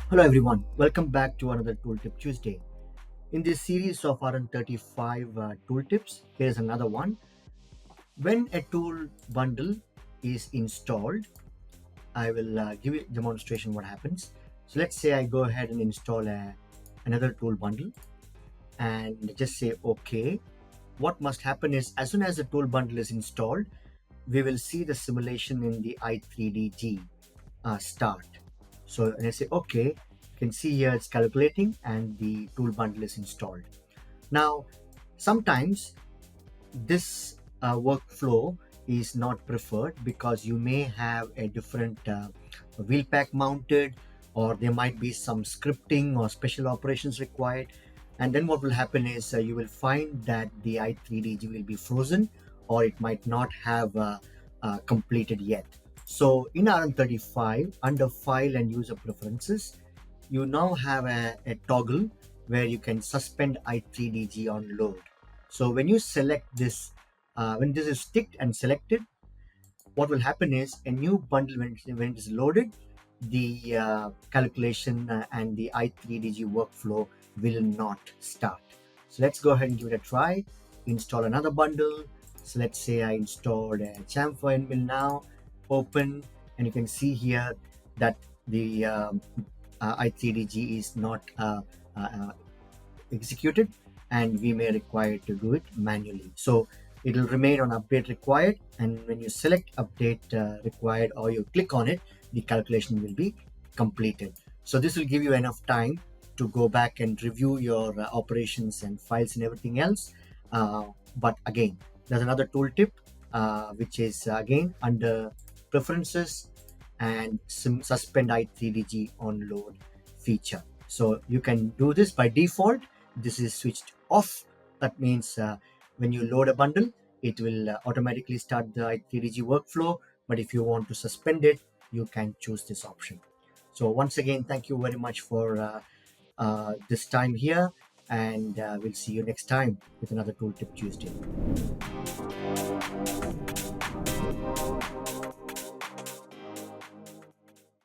Hello everyone, welcome back to another Tooltip Tuesday. In this series of RN35 tooltips, here's another one. When a tool bundle is installed, I will give you a demonstration what happens. So let's say I go ahead and install another tool bundle and just say OK. What must happen is as soon as the tool bundle is installed, we will see the simulation in the i3DG start. So when I say OK, you can see here it's calculating and the tool bundle is installed. Now, sometimes this workflow is not preferred because you may have a different wheel pack mounted, or there might be some scripting or special operations required. And then what will happen is you will find that the i3DG will be frozen, or it might not have completed yet. So in RM35, under File and User Preferences, you now have a toggle where you can suspend i3DG on load. So when you select this, when this is ticked and selected, what will happen is a new bundle, when it is loaded, the calculation and the i3DG workflow will not start. So let's go ahead and give it a try. Install another bundle. So let's say I installed a chamfer end mill now. Open, and you can see here that the i3DG is not executed, and we may require to do it manually. So it will remain on update required, and when you select update required or you click on it, the calculation will be completed. So this will give you enough time to go back and review your operations and files and everything else. But again, there's another tooltip which is again under preferences and suspend i3DG on load feature. So you can do this by default. This is switched off. That means when you load a bundle, it will automatically start the i3DG workflow. But if you want to suspend it, you can choose this option. So once again, thank you very much for this time here, and we'll see you next time with another Tooltip Tuesday.